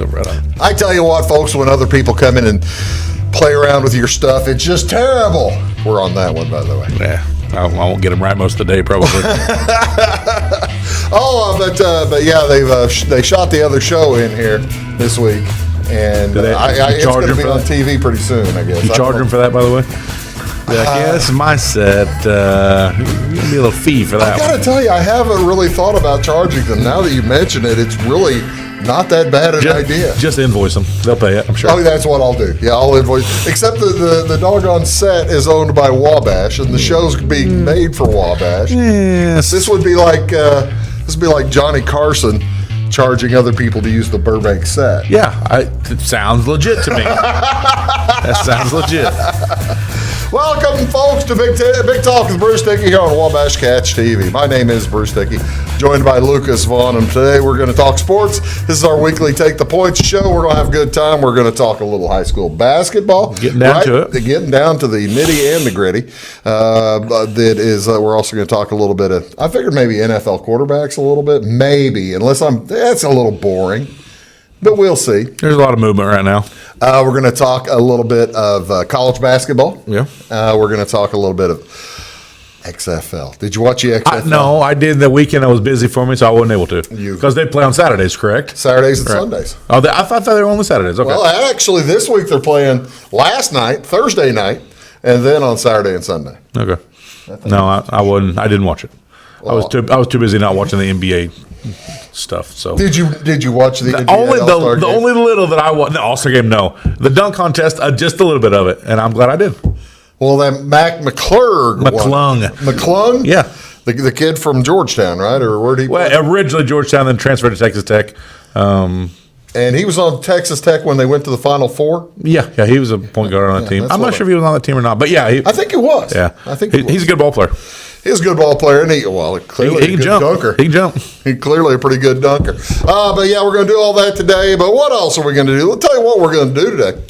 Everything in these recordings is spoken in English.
So right on. I tell you what, folks, when other people come in and play around with your stuff, it's just terrible. We're on that one, by the way. Yeah, I won't get them right most of the day, probably. But yeah, they shot the other show in here this week, and it's going to be on TV pretty soon, I guess. You charge them for that, by the way? Yeah, this is my set. You're gonna be a little fee for that. I gotta tell you, I haven't really thought about charging them. Now that you mention it, it's really not that bad an idea. Just invoice them; they'll pay it. I'm sure. Oh, that's what I'll do. Yeah, I'll invoice. Except the doggone set is owned by Wabash, and the show's being made for Wabash. Yes. This would be like Johnny Carson charging other people to use the Burbank set. Yeah, it sounds legit to me. That sounds legit. Welcome, folks, to Big Talk with Bruce Dickey here on Wabash Catch TV. My name is Bruce Dickey, joined by Lucas Vaughan, and today we're going to talk sports. This is our weekly Take the Points show. We're going to have a good time. We're going to talk a little high school basketball. Getting down to it. Getting down to the nitty and the gritty. We're also going to talk a little bit of, I figured maybe NFL quarterbacks a little bit. Maybe, that's a little boring. But we'll see. There's a lot of movement right now. We're going to talk a little bit of college basketball. Yeah. We're going to talk a little bit of XFL. Did you watch the XFL? No, I did. The weekend I was busy for me, so I wasn't able to. Because they play on Saturdays, correct? Saturdays and Sundays. Oh, I thought they were only Saturdays. Okay. Well, actually, this week they're playing last night, Thursday night, and then on Saturday and Sunday. Okay. No, I wasn't. I didn't watch it. Well, I was too busy not watching the NBA stuff. So did you watch the NBA All-Star game? The only little that I watched, the All-Star game? No, the dunk contest, just a little bit of it, and I'm glad I did. Well, then McClung, yeah, the kid from Georgetown, right? Or where did he? Well, originally Georgetown, then transferred to Texas Tech. And he was on Texas Tech when they went to the Final Four? Yeah, he was a point guard on that team. I'm not sure if he was on that team or not, but yeah. I think he was. Yeah. I think he's a good ball player. He's a good ball player, and clearly he a good jump. dunker. He can jump. He's clearly a pretty good dunker. But yeah, we're going to do all that today. But what else are we going to do? I'll tell you what we're going to do today.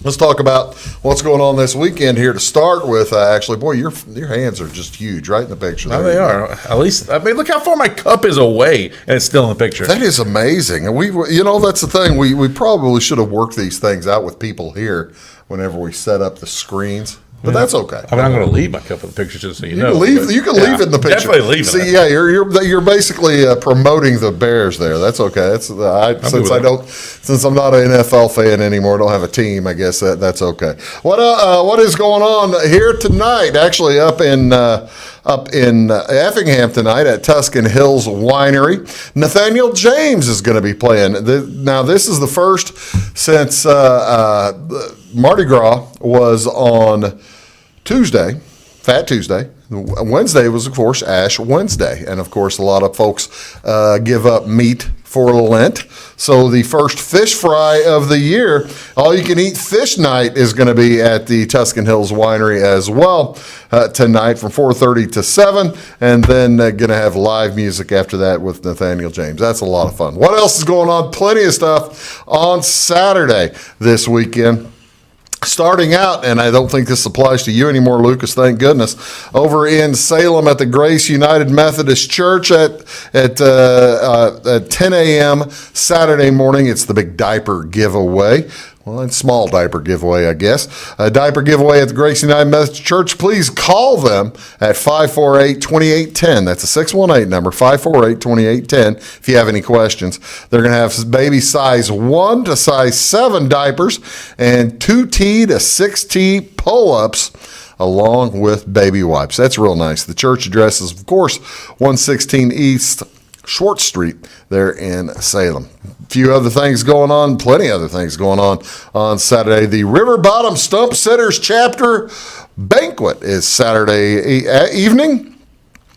Let's talk about what's going on this weekend here to start with. Actually, boy, your hands are just huge right in the picture. No, they are. At least, look how far my cup is away, and it's still in the picture. That is amazing. And that's the thing. We probably should have worked these things out with people here whenever we set up the screens. But that's okay. I'm going to leave my cup in the picture just so you know. You can leave it in the picture. Definitely leave it. See, yeah, you're basically promoting the Bears there. That's okay. Since I'm not an NFL fan anymore, don't have a team. I guess that's okay. What is going on here tonight? Actually, up in Effingham tonight at Tuscan Hills Winery, Nathaniel James is going to be playing. Now, this is the first since Mardi Gras was on Tuesday, Fat Tuesday. Wednesday was, of course, Ash Wednesday. And, of course, a lot of folks give up meat for Lent. So the first fish fry of the year, all-you-can-eat fish night is going to be at the Tuscan Hills Winery as well tonight from 4:30 to 7. And then going to have live music after that with Nathaniel James. That's a lot of fun. What else is going on? Plenty of stuff on Saturday this weekend. Starting out, and I don't think this applies to you anymore, Lucas, thank goodness, over in Salem at the Grace United Methodist Church at 10 a.m. Saturday morning. It's the big diaper giveaway. Well, it's small diaper giveaway, I guess. A diaper giveaway at the Grace United Methodist Church. Please call them at 548-2810. That's a 618 number, 548-2810, if you have any questions. They're going to have baby size 1 to size 7 diapers and 2T to 6T pull-ups along with baby wipes. That's real nice. The church address is, of course, 116 East Schwartz Street there in Salem. A few other things going on, plenty of other things going on Saturday. The River Bottom Stump Sitters Chapter Banquet is Saturday evening.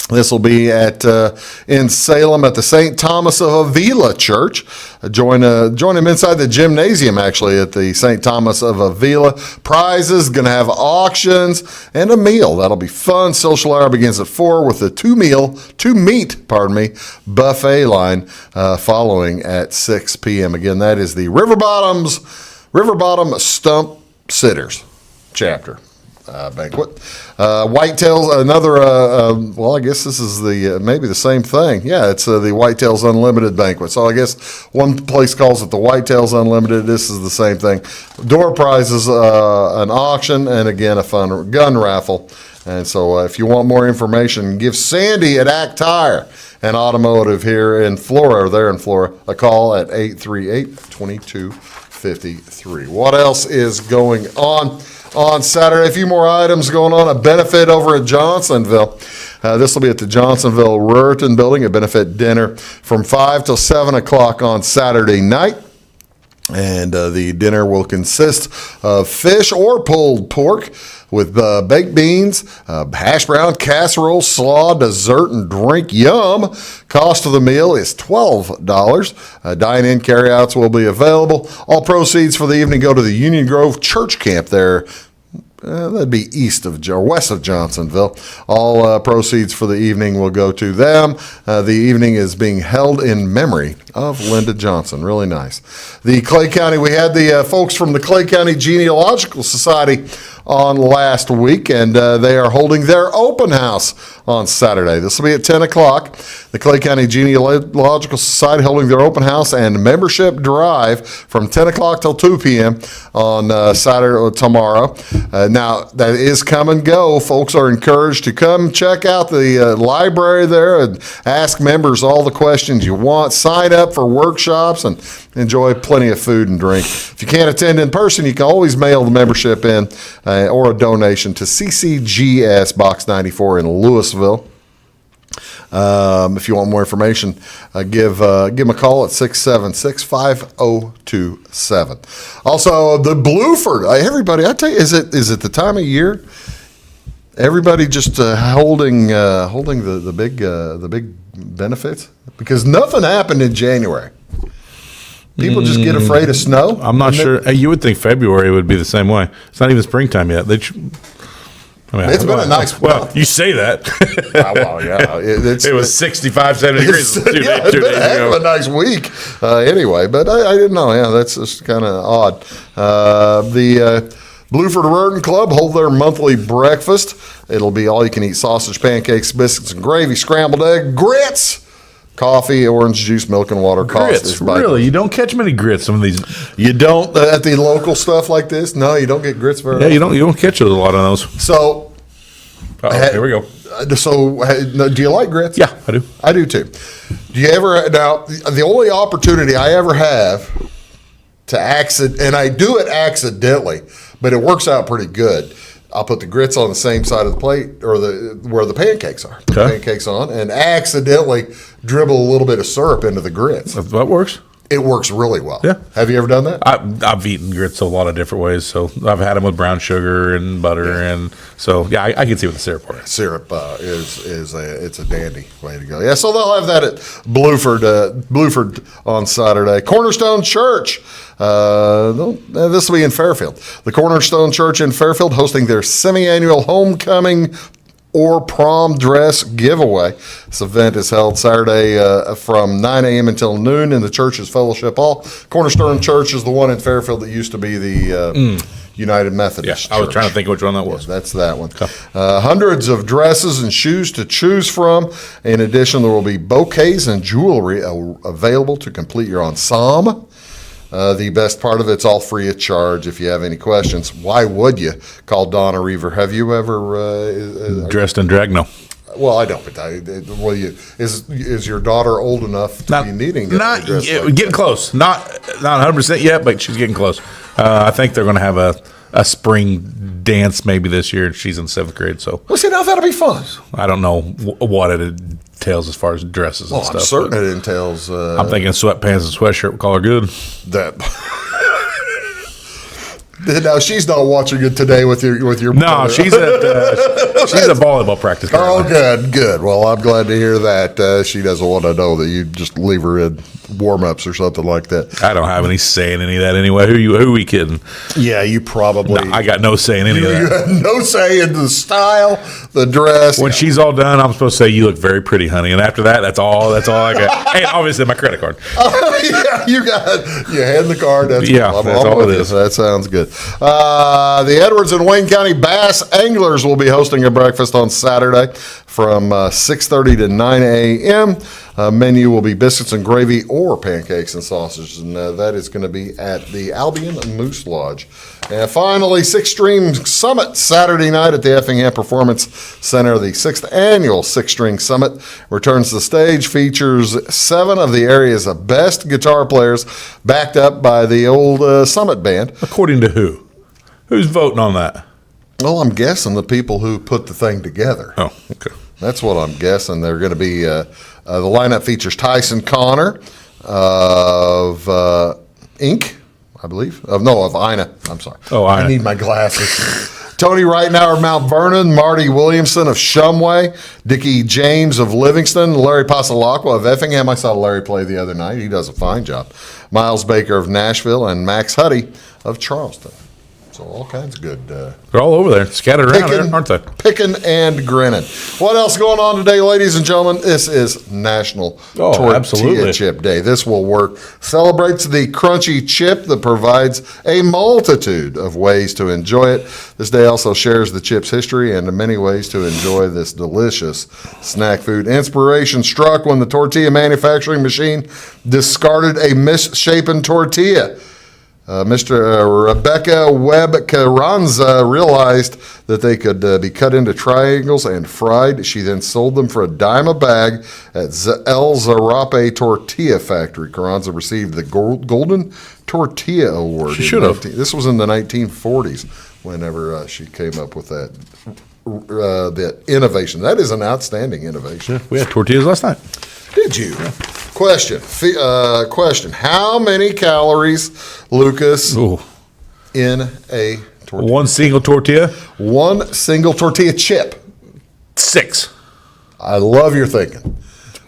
This will be in Salem at the St. Thomas of Avila Church. Join him inside the gymnasium, actually, at the St. Thomas of Avila. Prizes, going to have auctions, and a meal. That'll be fun. Social hour begins at 4 with the two-meat buffet line following at 6 p.m. Again, that is the River Bottom Stump Sitters Chapter. banquet. Whitetails, another, well, I guess this is maybe the same thing. Yeah, it's the Whitetails Unlimited banquet. So I guess one place calls it the Whitetails Unlimited. This is the same thing. Door prizes, an auction, and again, a fun gun raffle. And so if you want more information, give Sandy at Act Tire and Automotive here in Flora, or there in Flora, a call at 838-2253. What else is going on Saturday? A few more items going on. A benefit over at Johnsonville. This will be at the Johnsonville Ruritan Building, a benefit dinner from 5 till 7 o'clock on Saturday night. And the dinner will consist of fish or pulled pork with baked beans, hash brown, casserole, slaw, dessert, and drink. Yum! Cost of the meal is $12. Dine-in carryouts will be available. All proceeds for the evening go to the Union Grove Church Camp there. That'd be west of Johnsonville. All proceeds for the evening will go to them. The evening is being held in memory of Linda Johnson. Really nice. The Clay County, we had the folks from the Clay County Genealogical Society on last week, and they are holding their open house on Saturday. This will be at 10 o'clock. The Clay County Genealogical Society holding their open house and membership drive from 10 o'clock till 2 p.m. on Saturday or tomorrow. Now, that is come and go. Folks are encouraged to come check out the library there and ask members all the questions you want. Sign up for workshops and enjoy plenty of food and drink. If you can't attend in person, you can always mail the membership in or a donation to CCGS Box 94 in Louisville. If you want more information, give them a call at 676-5027. Also, the Blueford. Everybody, I tell you, is it the time of year? Everybody just holding the big benefits, because nothing happened in January. People just get afraid of snow. I'm not sure. You would think February would be the same way. It's not even springtime yet. It's been a nice. Well, you say that. Well, yeah, it was 65, 70 degrees. It's been a heck of a nice week. Anyway, but I didn't know. Yeah, that's just kind of odd. The Blueford Ruritan Club hold their monthly breakfast. It'll be all you can eat: sausage, pancakes, biscuits, and gravy, scrambled egg, grits, coffee, orange juice, milk, and water. Grits, really? You don't catch many grits. Some of these, you don't at the local stuff like this. No, you don't get grits very often. You don't catch a lot of those. So, here we go. So, do you like grits? Yeah, I do. I do too. Do you ever? Now, the only opportunity I ever have to and I do it accidentally, but it works out pretty good. I'll put the grits on the same side of the plate, or where the pancakes are. Okay. Pancakes on, and accidentally dribble a little bit of syrup into the grits. That works. It works really well. Yeah. Have you ever done that? I've eaten grits a lot of different ways. So I've had them with brown sugar and butter, and so yeah, I can see what the syrup works. Syrup it's a dandy way to go. Yeah. So they'll have that at Blueford on Saturday. Cornerstone Church. This will be in Fairfield. The Cornerstone Church in Fairfield hosting their semi-annual homecoming or prom dress giveaway. This event is held Saturday from 9 a.m. until noon in the church's fellowship hall. Cornerstone Church is the one in Fairfield that used to be the United Methodist Church. I was trying to think which one that was. Yeah, that's that one. Okay. Hundreds of dresses and shoes to choose from. In addition, there will be bouquets and jewelry available to complete your ensemble. The best part of it's all free of charge. If you have any questions, why would you call Donna Reaver? Have you ever dressed in drag? No. Well, I don't. But is your daughter old enough to be needing? Not getting close. Not 100% yet, but she's getting close. I think they're going to have a spring dance maybe this year. She's in 7th grade, so. Well, see, now that'll be fun. I don't know what it entails as far as dresses and stuff. I'm certain it entails. I'm thinking sweatpants and sweatshirt would call her good. That. Now she's not watching it today with your. No, she's at volleyball practice. Currently. Oh, good. Well, I'm glad to hear that. She doesn't want to know that you just leave her in warm-ups or something like that. I don't have any say in any of that anyway. Who are we kidding? Yeah, you probably. No, I got no say in any of You that. have no say in the style, the dress. When she's all done, I'm supposed to say, "You look very pretty, honey." And after that, that's all I got. And obviously, my credit card. Yeah, you hand the card. That's Yeah, cool. that's I'm all with it you. is. That sounds good. The Edwards and Wayne County Bass Anglers will be hosting a breakfast on Saturday from 6:30 to 9 a.m. Menu will be biscuits and gravy or pancakes and sausages, and that is going to be at the Albion Moose Lodge. And finally, Six String Summit Saturday night at the Effingham Performance Center. The 6th annual Six String Summit returns to the stage, features 7 of the area's best guitar players, backed up by the old Summit Band. According to who? Who's voting on that? Well, I'm guessing the people who put the thing together. Oh, okay. That's what I'm guessing. They're going to be, the lineup features Tyson Connor of Inc., I believe. Of Ina. I'm sorry. Oh, Ina. I need my glasses. Tony Reitnauer of Mount Vernon, Marty Williamson of Shumway, Dickey James of Livingston, Larry Pasalacqua of Effingham. I saw Larry play the other night. He does a fine job. Miles Baker of Nashville, and Max Huddy of Charleston. So all kinds of good. They're all over there, scattered around there, aren't they? Picking and grinning. What else going on today, ladies and gentlemen? This is National Tortilla absolutely. Chip Day. This will work. Celebrates the crunchy chip that provides a multitude of ways to enjoy it. This day also shares the chip's history and the many ways to enjoy this delicious snack food. Inspiration struck when the tortilla manufacturing machine discarded a misshapen tortilla. Mr. Rebecca Webb Carranza realized that they could be cut into triangles and fried. She then sold them for $0.10 a bag at El Zarape Tortilla Factory. Carranza received the Golden Tortilla Award. She should have. This was in the 1940s whenever she came up with that innovation. That is an outstanding innovation. We had tortillas last night. Did you? Yeah. Question. How many calories, Lucas, in a tortilla? One single tortilla? One single tortilla chip. 6. I love your thinking.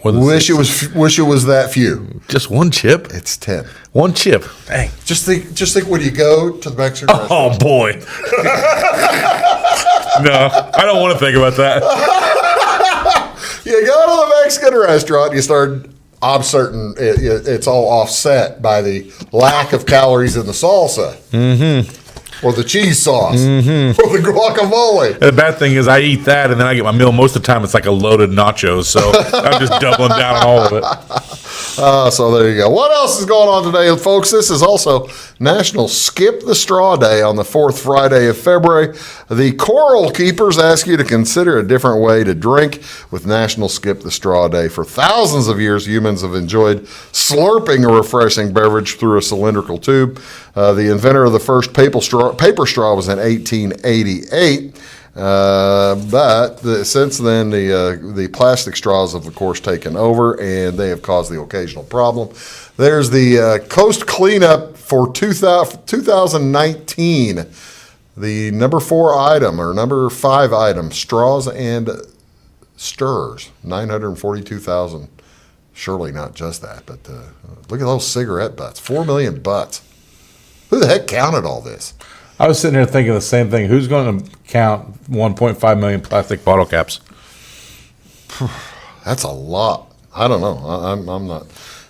Wish it was that few. Just one chip? It's 10. One chip. Dang. Just think when you go to the Mexican restaurant. Oh, boy. No, I don't want to think about that. You go to the Mexican restaurant, you start, I'm certain it's all offset by the lack of calories in the salsa. Mm-hmm. Or the cheese sauce. Mm-hmm. Or the guacamole. The bad thing is I eat that and then I get my meal. Most of the time it's like a loaded nachos. So I'm just doubling down on all of it. So there you go. What else is going on today, folks? This is also National Skip the Straw Day on the 4th Friday of February. The Coral Keepers ask you to consider a different way to drink with National Skip the Straw Day. For thousands of years, humans have enjoyed slurping a refreshing beverage through a cylindrical tube. The inventor of the first paper straw was in 1888. But since then, the plastic straws have, of course, taken over, and they have caused the occasional problem. There's the Coast Cleanup for 2019. The number 5 item, straws and stirrers, 942,000. Surely not just that, but look at those cigarette butts, 4 million butts. Who the heck counted all this? I was sitting here thinking the same thing. Who's going to count 1.5 million plastic bottle caps? That's a lot. I don't know. I'm not.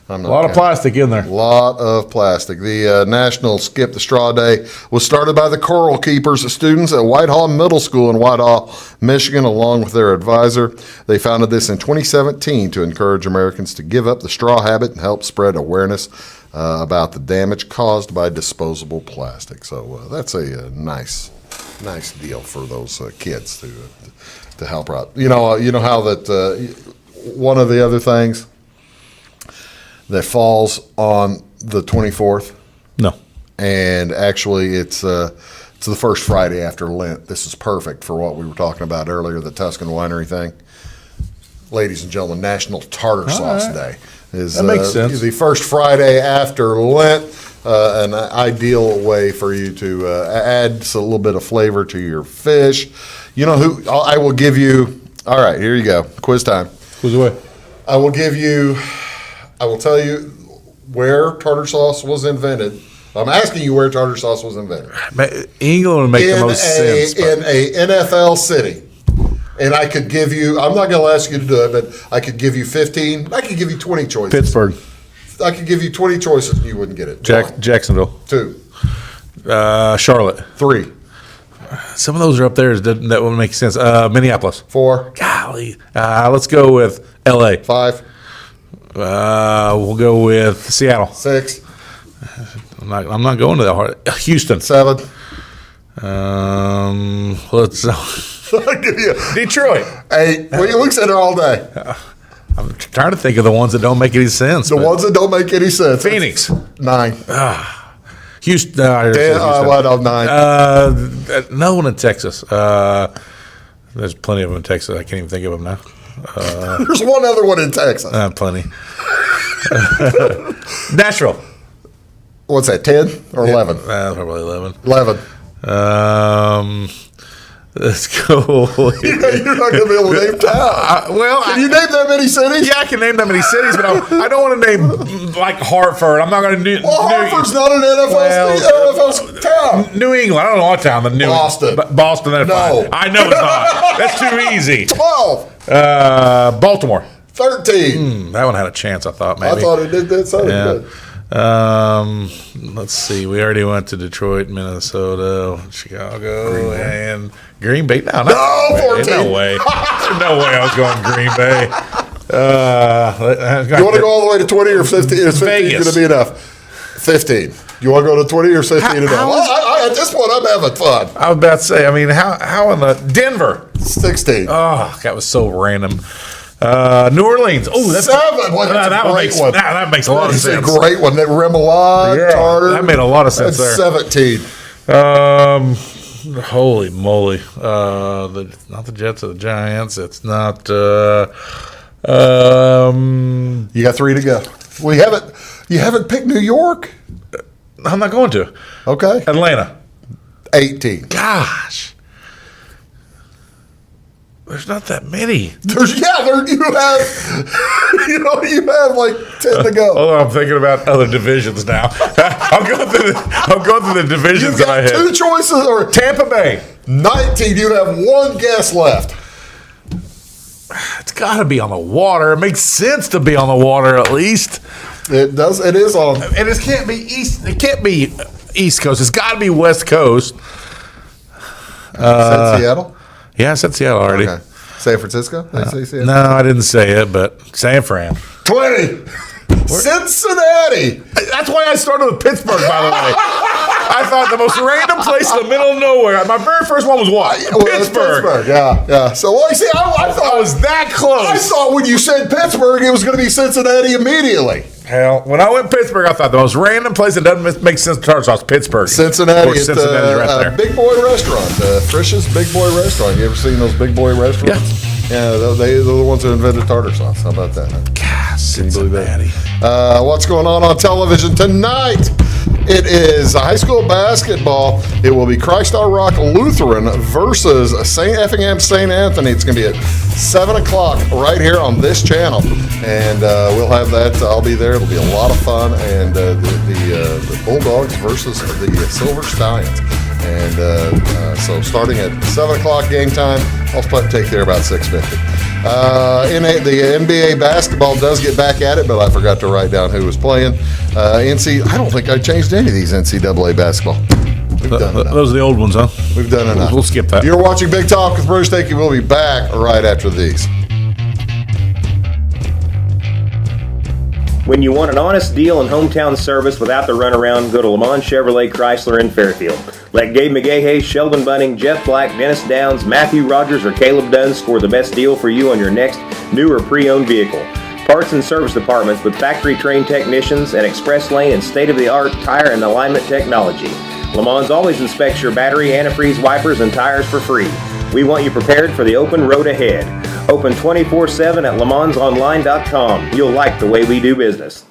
A lot of plastic in there. A lot of plastic. The National Skip the Straw Day was started by the Coral Keepers, students at Whitehall Middle School in Whitehall, Michigan, along with their advisor. They founded this in 2017 to encourage Americans to give up the straw habit and help spread awareness about the damage caused by disposable plastic. So that's a nice deal for those kids to help out. You know how that one of the other things that falls on the 24th. No. And actually, it's the first Friday after Lent. This is perfect for what we were talking about earlier, the Tuscan winery thing. Ladies and gentlemen, National Tartar Sauce Day. That makes sense. The first Friday after Lent, an ideal way for you to add a little bit of flavor to your fish. You know who I will give you. All right, here you go. Quiz time. Quiz away. I will tell you where tartar sauce was invented. I'm asking you where tartar sauce was invented. England would make the most sense. In a NFL city. And I could give you, I'm not going to ask you to do it, but I could give you 15. I could give you 20 choices. Pittsburgh. I could give you 20 choices and you wouldn't get it. Jacksonville. 2. Charlotte. 3. Some of those are up there. That would make sense. Minneapolis. 4. Golly. Let's go with L.A. 5. We'll go with Seattle. 6. I'm not going to that hard. Houston. 7. Let's I'll give you Detroit. 8. Well, you look at it all day. I'm trying to think of the ones that don't make any sense. The ones that don't make any sense. Phoenix. 9. Houston. 9. Another one in Texas. There's plenty of them in Texas. I can't even think of them now. There's one other one in Texas. Plenty. Nashville. What's that, 10 or 11? Probably 11. 11. Let's go. You're not going to be able to name town. Can you name that many cities? Yeah, I can name that many cities, but I don't want to name like Hartford. I'm not going to do. Hartford's not an NFL town. New England. I don't know what town. Boston. Boston. That's No. fine. I know it's not. That's too easy. 12. Baltimore. 13. That one had a chance. I thought maybe. I thought it did. That sounded good. Let's see. We already went to Detroit, Minnesota, Chicago, and Green Bay. No, 14. No way. No way I was going Green Bay. You want to go all the way to 20 or 15? Is 15 going to be enough? 15. You want to go to 20 or 15 enough? At this point, I'm having fun. I was about to say, I mean, how in the Denver? 16. Oh, that was so random. New Orleans. Oh, that's 7. Well, that's a great one. That makes a lot of sense. That's a great one. That Remoulade, tartar. That made a lot of sense there. 17. Holy moly. Not the Jets or the Giants. It's not. You got 3 to go. Well, you haven't picked New York? I'm not going to. Okay. Atlanta. 18. Gosh. There's not that many. You have like 10 to go. Oh, I'm thinking about other divisions now. I'm going through the divisions You've that I got have. 2 choices or Tampa Bay. 19. You have 1 guess left. It's got to be on the water. It makes sense to be on the water at least. It does. It is on. And it can't be east. It can't be East Coast. It's got to be West Coast. Seattle? Yeah, I said Seattle already. Okay. San Francisco? Did I say Seattle? No, I didn't say it, but San Fran. 20. Cincinnati. That's why I started with Pittsburgh, by the way. I thought the most random place in the middle of nowhere. My very first one was what? Pittsburgh. Yeah. So, well, you see, I thought I was that close. I thought when you said Pittsburgh, it was going to be Cincinnati immediately. Hell, when I went Pittsburgh, I thought the most random place that doesn't make sense to tartar sauce, Pittsburgh. Cincinnati. It's Cincinnati's right there. Big Boy Restaurant. Frisch's Big Boy Restaurant. You ever seen those Big Boy restaurants? Yeah, they're the ones that invented tartar sauce. How about that? God, Cincinnati. What's going on television tonight? It is high school basketball. It will be Christ Our Rock Lutheran versus St. Effingham St. Anthony. It's going to be at 7 o'clock right here on this channel. And we'll have that. I'll be there. It'll be a lot of fun. And the Bulldogs versus the Silver Stallions. And so starting at 7 o'clock game time, I'll take there about 6:50. The NBA basketball does get back at it, but I forgot to write down who was playing. I don't think I changed any of these NCAA basketball. We've done enough. Those are the old ones, huh? We've done enough. We'll skip that. You're watching Big Talk with Bruce Dickey. We'll be back right after these. When you want an honest deal and hometown service without the runaround, go to Le Mans Chevrolet Chrysler in Fairfield. Let Gabe McGahey, Sheldon Bunning, Jeff Black, Dennis Downs, Matthew Rogers, or Caleb Dunn score the best deal for you on your next new or pre-owned vehicle. Parts and service departments with factory-trained technicians and express lane and state-of-the-art tire and alignment technology. Le Mans always inspects your battery, antifreeze, wipers, and tires for free. We want you prepared for the open road ahead. Open 24/7 at lemansonline.com. You'll like the way we do business.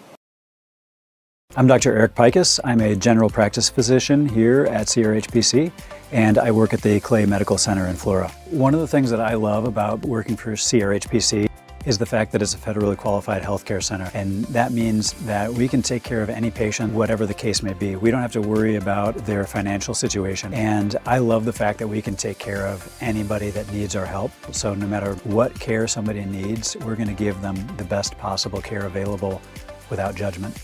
I'm Dr. Eric Pikus. I'm a general practice physician here at CRHPC, and I work at the Clay Medical Center in Flora. One of the things that I love about working for CRHPC is the fact that it's a federally qualified healthcare center. And that means that we can take care of any patient, whatever the case may be. We don't have to worry about their financial situation. And I love the fact that we can take care of anybody that needs our help. So no matter what care somebody needs, we're going to give them the best possible care available without judgment.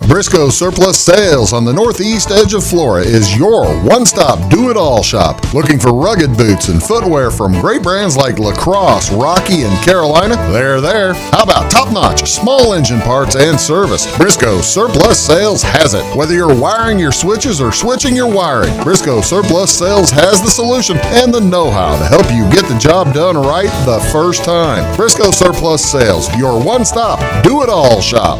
Briscoe Surplus Sales on the northeast edge of Flora is your one-stop do-it-all shop. Looking for rugged boots and footwear from great brands like Lacrosse, Rocky, and Carolina? They're there. How about top-notch small engine parts and service? Briscoe Surplus Sales has it. Whether you're wiring your switches or switching your wiring, Briscoe Surplus Sales has the solution and the know-how to help you get the job done right the first time. Briscoe Surplus Sales, your one-stop do-it-all shop.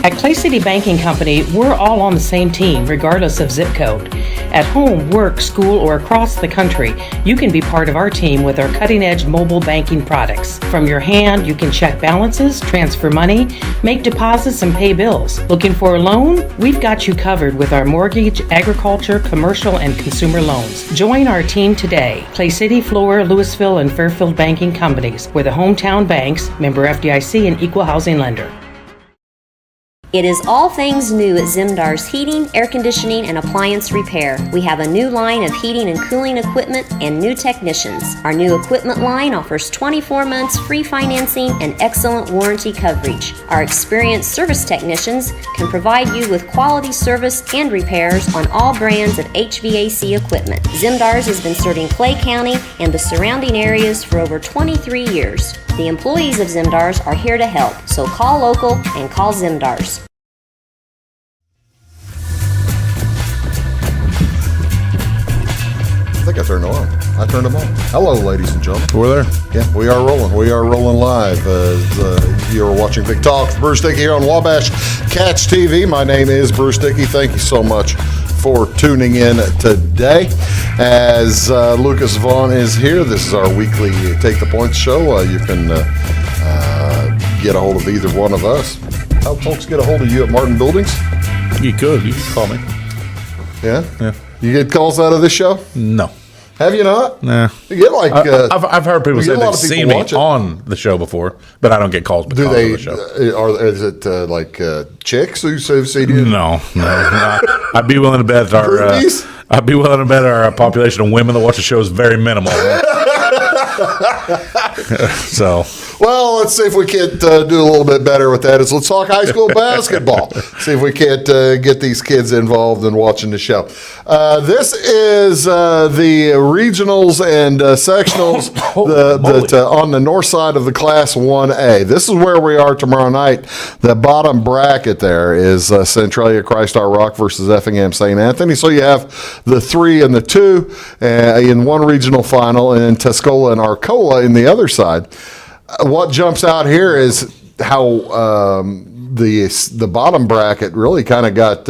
At Clay City Banking Company, we're all on the same team, regardless of zip code. At home, work, school, or across the country, you can be part of our team with our cutting-edge mobile banking products. From your hand, you can check balances, transfer money, make deposits, and pay bills. Looking for a loan? We've got you covered with our mortgage, agriculture, commercial, and consumer loans. Join our team today. Clay City, Flora, Louisville, and Fairfield Banking Companies. We're the hometown banks, member FDIC, and equal housing lender. It is all things new at Zimdar's Heating, Air Conditioning, and Appliance Repair. We have a new line of heating and cooling equipment and new technicians. Our new equipment line offers 24 months free financing and excellent warranty coverage. Our experienced service technicians can provide you with quality service and repairs on all brands of HVAC equipment. Zimdar's has been serving Clay County and the surrounding areas for over 23 years. The employees of Zimdar's are here to help, so call local and call Zimdar's. I think I turned them on. I turned them on. Hello, ladies and gentlemen. We're there. Yeah, we are rolling. We are rolling live. You're watching Big Talk. Bruce Dickey here on Wabash Catch TV. My name is Bruce Dickey. Thank you so much for tuning in today. As Lucas Vaughan is here, this is our weekly Take the Points show. You can get a hold of either one of us. How folks get a hold of you at Martin Buildings? You could call me. Yeah? Yeah. You get calls out of this show? No. Have you not? Nah. You get like... I've heard people say a lot they've of people seen me watch it. on the show before, but I don't get calls because Do they? of the show. Is it like chicks who've seen you? No. I'd be willing to bet Groupies? our population of women that watch the show is very minimal. So, well, let's see if we can't do a little bit better with that. Let's talk high school basketball. See if we can't get these kids involved in watching the show. This is the regionals and sectionals on the north side of the Class 1A. This is where we are tomorrow night. The bottom bracket there is Centralia Christ Our Rock versus Effingham St. Anthony. So you have the 3 and the 2 in one regional final, and then Tuscola and Arcola in the other side. What jumps out here is how the bottom bracket really kind of got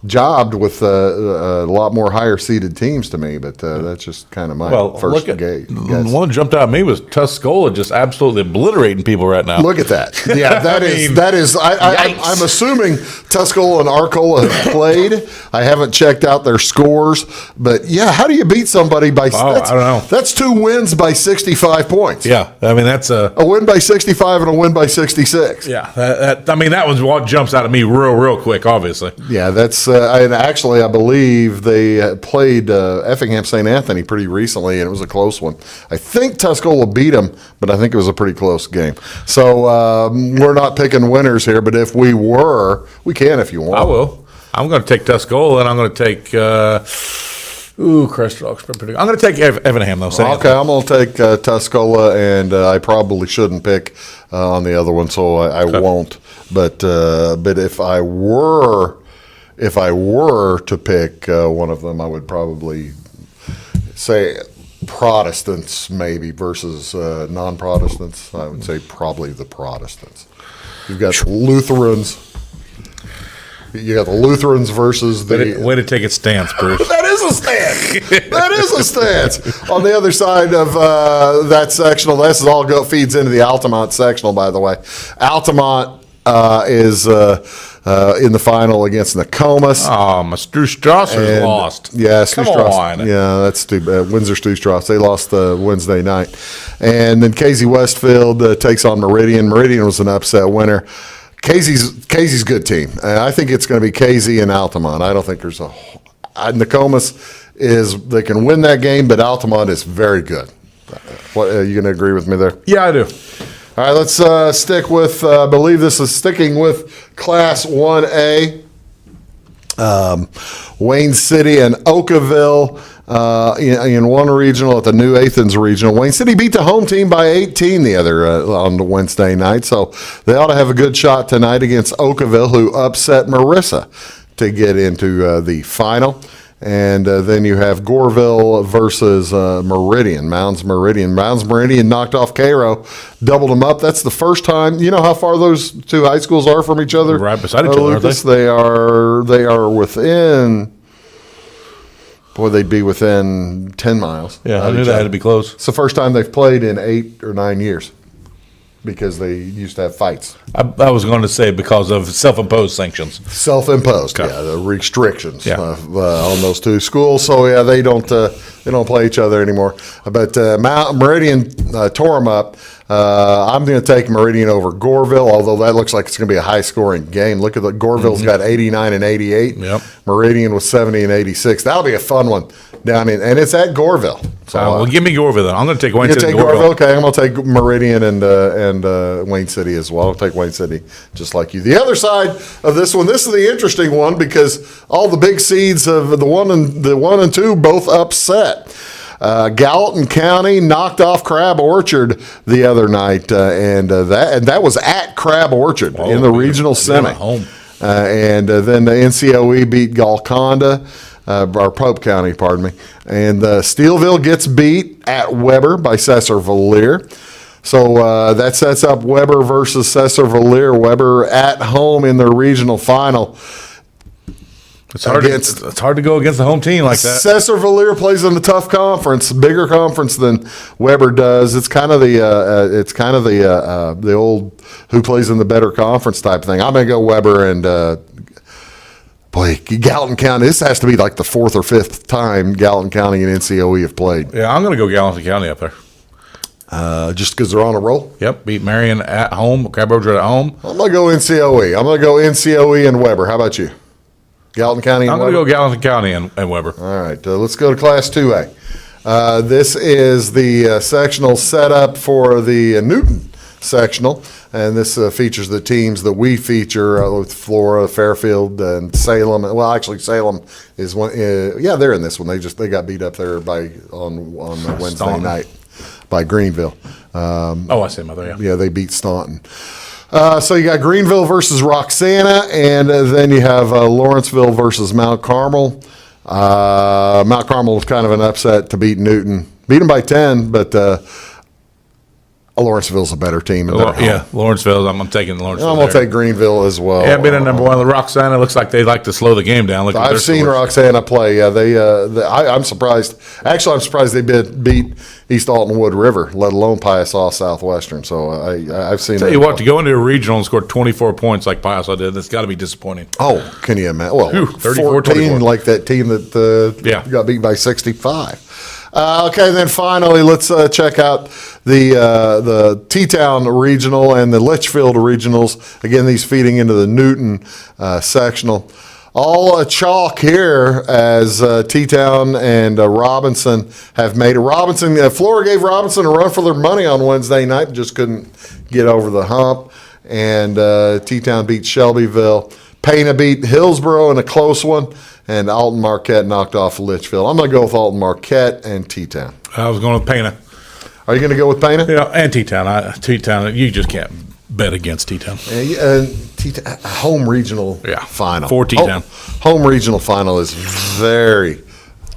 jobbed with a lot more higher seeded teams to me, but that's just kind of my first guess. The one that jumped out at me was Tuscola just absolutely obliterating people right now. Look at that. Yeah, that is. I'm assuming Tuscola and Arcola have played. I haven't checked out their scores, but yeah, how do you beat somebody by? I don't know. That's 2 wins by 65 points. Yeah, I mean that's a win by 65 and a win by 66. Yeah, that was what jumps out at me real quick. Obviously. Yeah, that's. And actually, I believe they played Effingham St. Anthony pretty recently, and it was a close one. I think Tuscola beat them, but I think it was a pretty close game. So we're not picking winners here, but if we were, we can if you want. I will. I'm going to take Tuscola, and I'm going to take Crest Rock's pretty good. I'm going to take Effingham, though. Okay, I'm going to take Tuscola, and I probably shouldn't pick on the other one, so I won't. But if I were to pick one of them, I would probably say Protestants maybe versus non-Protestants. I would say probably the Protestants. You've got Lutherans. You got the Lutherans versus the... Way to take its stance, Bruce. That is a stance. That is a stance. On the other side of that sectional, this feeds into the Altamont sectional, by the way. Altamont is... in the final against Nokomis. Oh, my Strasser's lost. Yeah, Come Strasser. on. Yeah, that's too bad. Windsor Strasser. They lost Wednesday night. And then Casey Westfield takes on Meridian. Meridian was an upset winner. Casey's a good team. I think it's going to be Casey and Altamont. I don't think there's Nokomis they can win that game, but Altamont is very good. What, are you going to agree with me there? Yeah, I do. All right, let's stick with, I believe this is sticking with Class 1A. Wayne City and Oakville in one regional at the New Athens regional. Wayne City beat the home team by 18 the other on the Wednesday night, so they ought to have a good shot tonight against Oakville, who upset Marissa to get into the final. And then you have Goreville versus Meridian, Mounds Meridian. Mounds Meridian knocked off Cairo, doubled them up. That's the first time. You know how far those two high schools are from each other? Right beside each other, Lucas? aren't They are within. Boy, they'd be within 10 miles. Yeah, I knew that had to be close. It's the first time they've played in 8 or 9 years because they used to have fights. I was going to say because of self-imposed sanctions. Self-imposed, Okay. yeah, the restrictions Yeah. on those two schools. So yeah, they don't play each other anymore. But Meridian tore them up. I'm going to take Meridian over Goreville, although that looks like it's going to be a high-scoring game. Look at Goreville's got 89 and 88. Yep. Meridian was 70 and 86. That'll be a fun one down in, and it's at Goreville. So Well, give me Goreville then. I'm going to take Wayne you City. take Goreville. Okay, I'm going to take Meridian and Wayne City as well. I'll take Wayne City just like you. The other side of this one, this is the interesting one because all the big seeds of the one and two both upset. Gallatin County knocked off Crab Orchard the other night, and that was at Crab Orchard in the regional semi. Home. And then the NCOE beat Golconda, or Pope County, pardon me. And Steelville gets beat at Weber by Cesar-Valier. So that sets up Weber versus Cesar-Valier. Weber at home in their regional final. It's hard to go against the home team like that. Cesar-Valier plays in a tough conference, bigger conference than Weber does. It's kind of the old who plays in the better conference type thing. I'm gonna go Weber and Gallatin County. This has to be like the 4th or 5th time Gallatin County and NCOE have played. Yeah, I'm going to go Gallatin County up there. Just because they're on a roll. Yep, beat Marion at home, Crab Orchard at home. I'm gonna go NCOE. I'm gonna go NCOE and Weber. How about you? Gallatin County and I'm going to go Gallatin County and Weber. All right, let's go to Class 2A. This is the sectional setup for the Newton sectional, and this features the teams that we feature with Flora, Fairfield, and Salem. Well, actually, Salem is one. They're in this one. They got beat up there on Wednesday Staunton. night by Greenville. I see them there. Yeah, they beat Staunton. So you got Greenville versus Roxana, and then you have Lawrenceville versus Mount Carmel. Mount Carmel was kind of an upset to beat Newton. Beat them by 10, but Lawrenceville's a better team. Lawrenceville. I'm taking Lawrenceville. I'm going to take Greenville as well. Yeah, being a number one. The Roxana looks like they like to slow the game down. I've seen Roxana play. Yeah, I'm surprised. Actually, I'm surprised they beat East Alton Wood River, let alone Piasaw Southwestern. So I've seen. Tell you what, to go into a regional and score 24 points like Piasaw did, that's got to be disappointing. Oh, can you imagine? Well, 34, 14 like that team that got beat by 65. Okay, then finally, let's check out the T-Town Regional and the Litchfield Regionals. Again, these feeding into the Newton sectional. All chalk here as T-Town and Robinson have made it. Flora gave Robinson a run for their money on Wednesday night, just couldn't get over the hump. And T-Town beat Shelbyville. Pana beat Hillsboro in a close one. And Alton Marquette knocked off Litchfield. I'm going to go with Alton Marquette and T-Town. I was going with Pana. Are you going to go with Pana? Yeah, and T-Town. T-Town, you just can't bet against T-Town. Home regional final. For T-Town. Home regional final is very,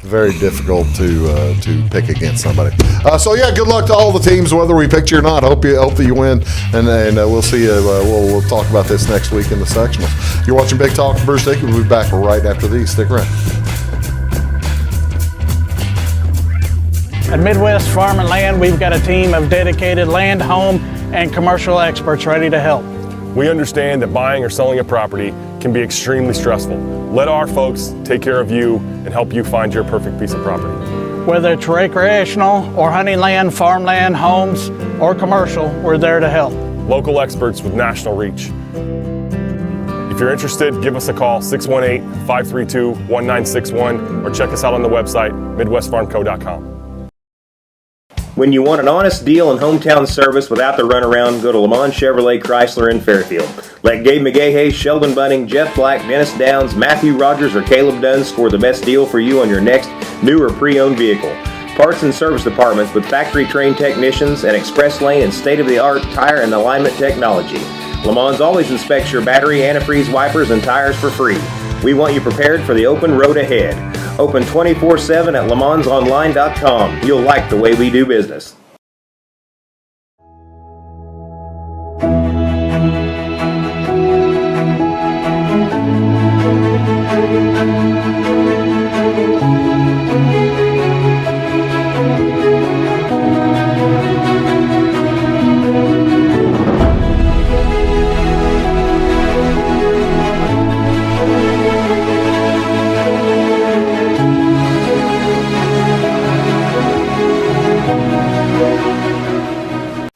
very difficult to pick against somebody. Good luck to all the teams, whether we picked you or not. Hope that you win, and we'll see you. We'll talk about this next week in the sectionals. You're watching Big Talk with Bruce Dickey. We'll be back right after these. Stick around. At Midwest Farm and Land, we've got a team of dedicated land, home, and commercial experts ready to help. We understand that buying or selling a property can be extremely stressful. Let our folks take care of you and help you find your perfect piece of property. Whether it's recreational or hunting land, farmland, homes, or commercial, we're there to help. Local experts with national reach. If you're interested, give us a call, 618-532-1961, or check us out on the website, midwestfarmco.com. When you want an honest deal and hometown service without the runaround, go to Lamont Chevrolet Chrysler in Fairfield. Let Gabe McGahey, Sheldon Bunning, Jeff Black, Dennis Downs, Matthew Rogers, or Caleb Dunn score the best deal for you on your next new or pre-owned vehicle. Parts and service departments with factory-trained technicians and express lane and state-of-the-art tire and alignment technology. Lamont's always inspects your battery, antifreeze, wipers, and tires for free. We want you prepared for the open road ahead. Open 24/7 at LaMonsOnline.com. You'll like the way we do business.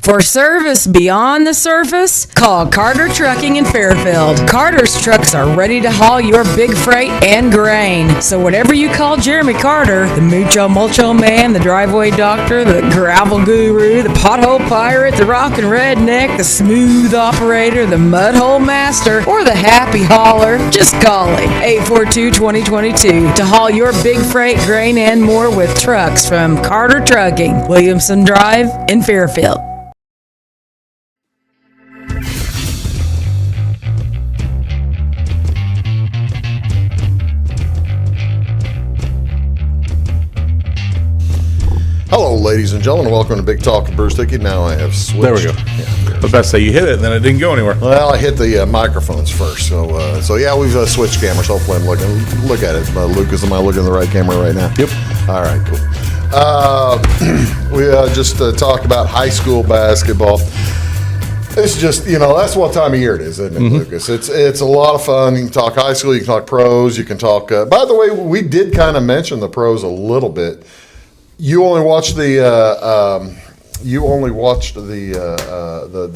For service beyond the surface, call Carter Trucking in Fairfield. Carter's trucks are ready to haul your big freight and grain. So whenever you call Jeremy Carter, the Mucho Mulcho Man, the driveway doctor, the gravel guru, the pothole pirate, the rockin' redneck, the smooth operator, the mudhole master, or the happy hauler, just call him. 842-2022 to haul your big freight, grain, and more with trucks from Carter Trucking, Williamson Drive in Fairfield. Hello, ladies and gentlemen. Welcome to Big Talk with Bruce Dickey. Now I have switched. There we go. Yeah. I was about to say you hit it, and then it didn't go anywhere. Well, I hit the microphones first. So yeah, we've switched cameras. Hopefully, I'm looking. Look at it, Lucas. Am I looking at the right camera right now? Yep. All right, cool. We just talked about high school basketball. It's just, that's what time of year it is, isn't it, Lucas? It's a lot of fun. You can talk high school. You can talk pros. You can talk. By the way, we did kind of mention the pros a little bit. You only watched the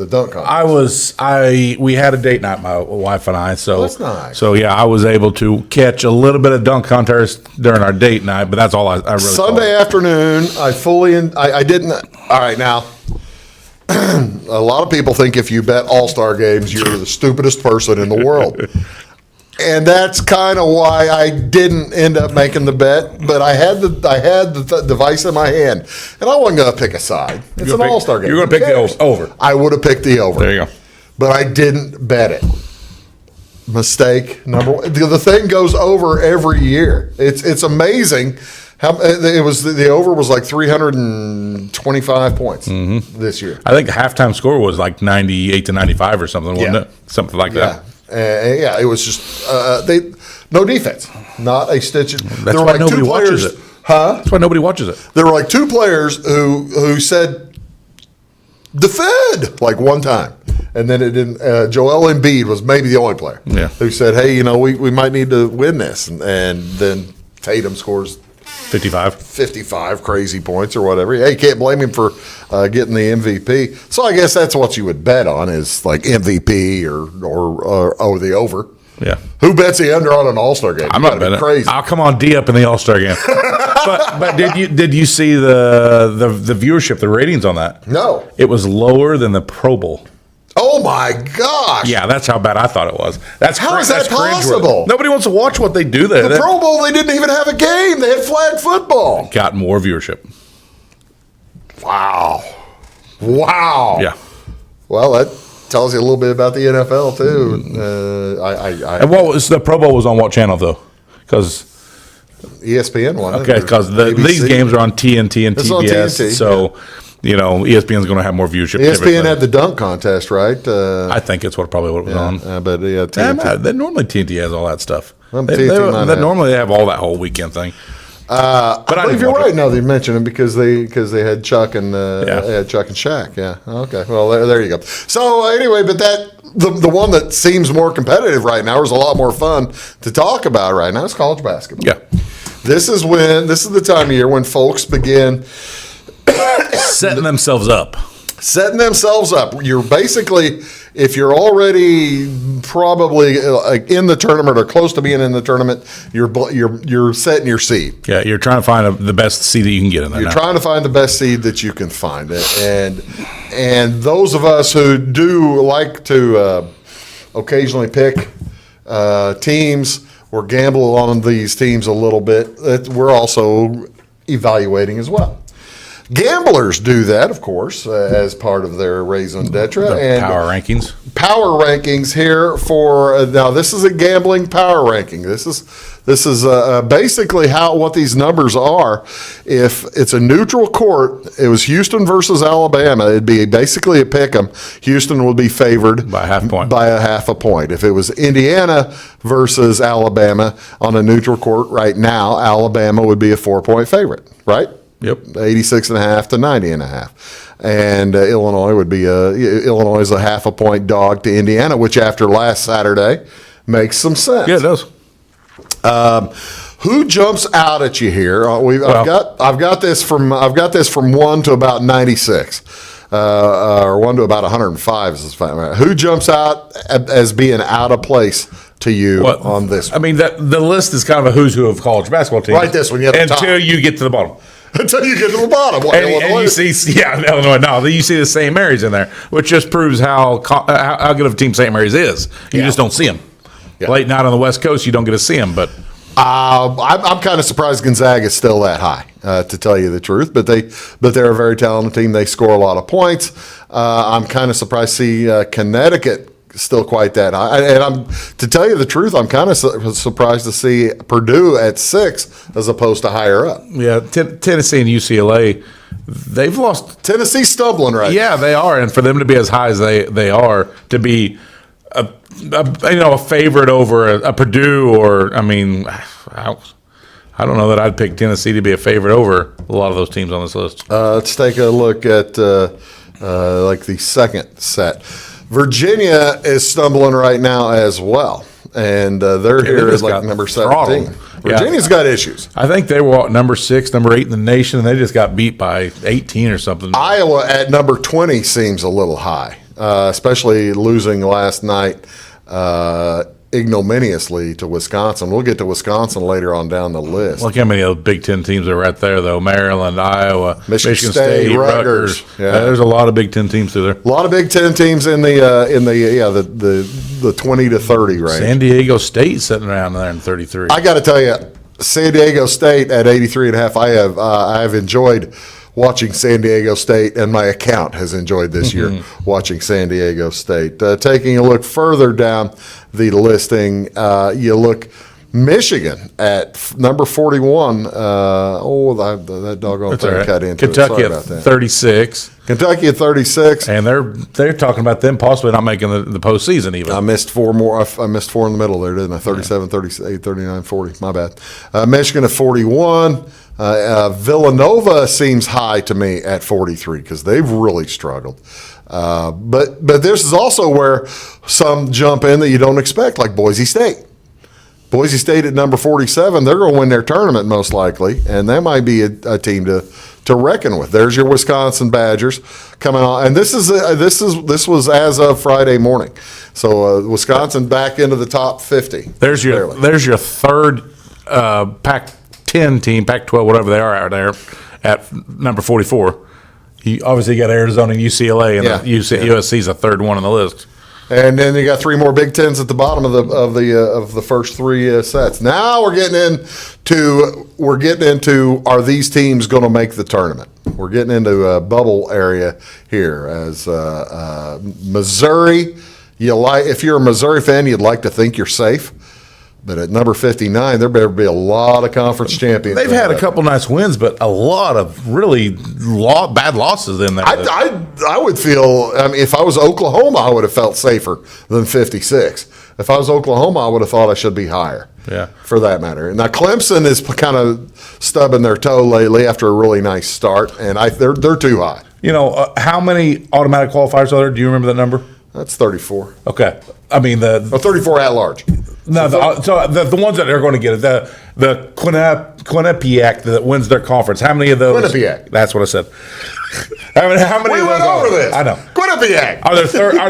dunk contest. We had a date night, my wife and I. So that's nice. So yeah, I was able to catch a little bit of dunk contest during our date night, but that's all I really. Sunday afternoon, I didn't. All right, now a lot of people think if you bet All-Star games, you're the stupidest person in the world. And that's kind of why I didn't end up making the bet. But I had the device in my hand, and I wasn't going to pick a side. It's an All-Star game. You're going to pick the over. I would have picked the over. There you go. But I didn't bet it. Mistake number one. The thing goes over every year. It's amazing how it was. The over was like 325 points this year. I think the halftime score was like 98-95 or something, wasn't it? Something like that. It was just no defense, not a stitch. That's why nobody watches it. Huh? That's why nobody watches it. There were like two players who said defend like one time, and then it didn't. Joel Embiid was maybe the only player who said, "Hey, we might need to win this," and then Tatum scores 55 crazy points or whatever. Hey, you can't blame him for getting the MVP. So I guess that's what you would bet on is like MVP or the over. Yeah. Who bets the under on an All-Star game? I'm not betting. Crazy. I'll come on D up in the All-Star game. but did you see the viewership, the ratings on that? No. It was lower than the Pro Bowl. Oh my gosh! Yeah, that's how bad I thought it was. How is that possible? Nobody wants to watch what they do there. The Pro Bowl, they didn't even have a game. They had flag football. Got more viewership. Wow. Yeah. Well, that tells you a little bit about the NFL too. And what was the Pro Bowl was on what channel though? Because ESPN won. Okay, because these games are on TNT and TBS. On TNT, so. Yeah. ESPN's going to have more viewership. ESPN had the dunk contest, right? I think it's probably what it was on. But TNT. Normally TNT has all that stuff. Normally they have all that whole weekend thing. I believe didn't you're watch right. it. Now they mentioned him because they had Chuck and they had Chuck and Shaq. Yeah. Okay. Well, there you go. So anyway, but the one that seems more competitive right now, or is a lot more fun to talk about right now, is college basketball. Yeah. This is the time of year when folks begin Setting themselves up. You're basically, if you're already probably in the tournament or close to being in the tournament, you're setting your seed. Yeah, you're trying to find the best seed that you can get in there. You're trying to find the best seed that you can find, and those of us who do like to occasionally pick teams or gamble on these teams a little bit, we're also evaluating as well. Gamblers do that, of course, as part of their raison d'etre. The power rankings. Power rankings here for now. This is a gambling power ranking. This is basically what these numbers are. If it's a neutral court, it was Houston versus Alabama. It'd be basically a pick 'em. Houston would be favored By a half point. By a half a point. If it was Indiana versus Alabama on a neutral court right now, Alabama would be a 4-point favorite, right? Yep. 86.5 to 90.5. And Illinois would be Illinois is a half a point dog to Indiana, which after last Saturday makes some sense. Yeah, it does. Who jumps out at you here? I've got this from 1 to about 96, or 1 to about 105. Who jumps out as being out of place to you on this? I mean, the list is kind of a who's who of college basketball teams. Right, this one, yeah, until you get to the bottom. Until you get to the bottom. What, and you see, Illinois. No, you see the St. Mary's in there, which just proves how good of a team St. Mary's is. You just don't see them. Yeah. Late night on the West Coast, you don't get to see them. But I'm kind of surprised Gonzaga is still that high, to tell you the truth. But they're a very talented team. They score a lot of points. I'm kind of surprised to see Connecticut still quite that high. And to tell you the truth, I'm kind of surprised to see Purdue at 6 as opposed to higher up. Yeah, Tennessee and UCLA, they've lost. Tennessee's stumbling right now. Yeah, they are, and for them to be as high as they are, to be a favorite over a Purdue, or I mean, I don't know that I'd pick Tennessee to be a favorite over a lot of those teams on this list. Let's take a look at like the second set. Virginia is stumbling right now as well, and they're here as like number 17. Virginia's got issues. I think they were number 6, number 8 in the nation, and they just got beat by 18 or something. Iowa at number 20 seems a little high, especially losing last night ignominiously to Wisconsin. We'll get to Wisconsin later on down the list. Look how many of the Big Ten teams are right there, though. Maryland, Iowa, Michigan State, Rutgers. Yeah. There's a lot of Big Ten teams through there. A lot of Big Ten teams in the 20 to 30 range. San Diego State sitting around there in 33. I got to tell you, San Diego State at 83.5. I have enjoyed watching San Diego State, and my account has enjoyed this year watching San Diego State. Taking a look further down the listing, you look Michigan at number 41. That doggone thing right. cut into Kentucky it. at 36. Kentucky at 36. And they're talking about them possibly not making the postseason even. I missed 4 more. I missed 4 in the middle there, didn't I? 37, 38, 39, 40. My bad. Michigan at 41. Villanova seems high to me at 43 because they've really struggled. But this is also where some jump in that you don't expect, like Boise State. Boise State at number 47, they're going to win their tournament most likely, and that might be a team to reckon with. There's your Wisconsin Badgers coming on, and this was as of Friday morning. So Wisconsin back into the top 50. There's your third Pac-10 team, Pac-12, whatever they are out there, at number 44. You obviously got Arizona and UCLA, and USC's a third one on the list. And then you got 3 more Big Tens at the bottom of the first 3 sets. Now we're getting into are these teams going to make the tournament? We're getting into a bubble area here as Missouri. If you're a Missouri fan, you'd like to think you're safe. But at number 59, there better be a lot of conference champions. They've had a couple nice wins, but a lot of really bad losses in there. I would feel, if I was Oklahoma, I would have felt safer than 56. If I was Oklahoma, I would have thought I should be higher. Yeah. For that matter. Now Clemson is kind of stubbing their toe lately after a really nice start, and they're too high. You know, how many automatic qualifiers are there? Do you remember that number? That's 34. Okay. I mean, 34 at large. No, the ones that are going to get it, the Quinnipiac that wins their conference. How many of those? Quinnipiac. That's what I said. How many? We of those went over this. I know. Quinnipiac. Are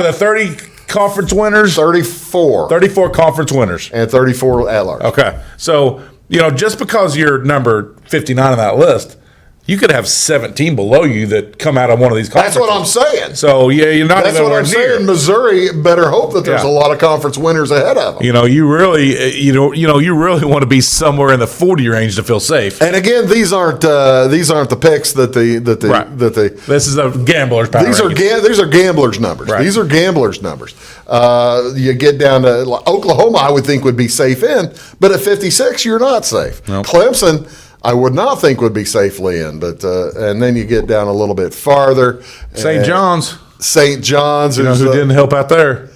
there 30 conference winners? 34. 34 conference winners. And 34 at large. Okay. So, just because you're number 59 on that list, you could have 17 below you that come out of one of these conferences. That's what I'm saying. So, you're not That's even what I'm near. saying. Missouri better hope that there's a lot of conference winners ahead of them. You really, you really want to be somewhere in the 40 range to feel safe. And again, these aren't the picks that This is a gambler's power. These are gamblers' numbers. Right. These are gamblers' numbers. You get down to Oklahoma, I would think would be safe in, but at 56, you're not safe. Nope. Clemson, I would not think would be safely in, but and then you get down a little bit farther. St. John's. St. John's, who didn't help out there?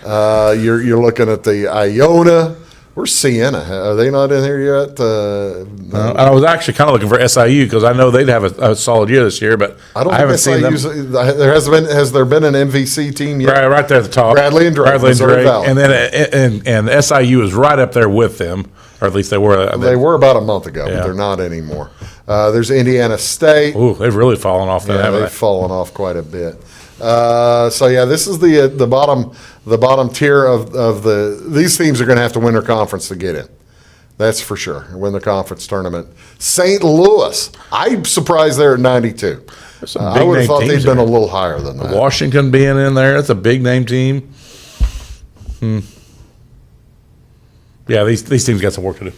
You're looking at the Iona. Where's Siena? Are they not in here yet? I was actually kind of looking for SIU because I know they'd have a solid year this year, but I haven't seen them. Has there been an MVC team yet? Right there at the top. Bradley and Drake. And then and SIU is right up there with them, or at least they were. They were about a month ago, but they're not anymore. There's Indiana State. Ooh, they've really fallen off. They've fallen off quite a bit. This is the bottom tier of these teams are going to have to win their conference to get in. That's for sure. Win the conference tournament. St. Louis, I'm surprised they're at 92. I would have thought they'd been a little higher than that. Washington being in there, that's a big name team. Yeah, these teams got some work to do.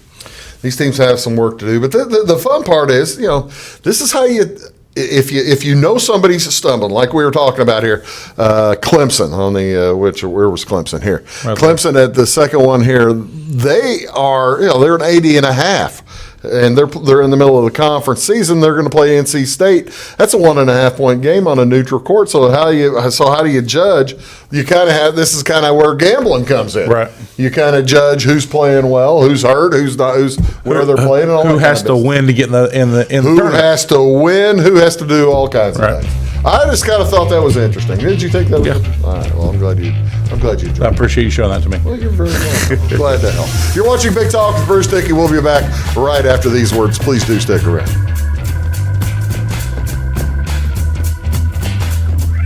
These teams have some work to do, but the fun part is, this is how you. If you know somebody's stumbling, like we were talking about here, Clemson on the where was Clemson here? Right. Clemson at the second one here, they are they're an 80.5, and they're in the middle of the conference season. They're going to play NC State. That's a 1.5 point game on a neutral court. So how do you judge? You kind of have this is kind of where gambling comes in. Right. You kind of judge who's playing well, who's hurt, who's not, where they're playing, and all who that has to win to get in the who tournament. has to win, who has to do all kinds of things. I just kind of thought that was interesting. Did you think that was? Yeah. All right. Well, I'm glad you enjoyed I appreciate you showing that to me. Well, you're very welcome. Glad to help. You're watching Big Talk with Bruce Dickey. We'll be back right after these words. Please do stick around.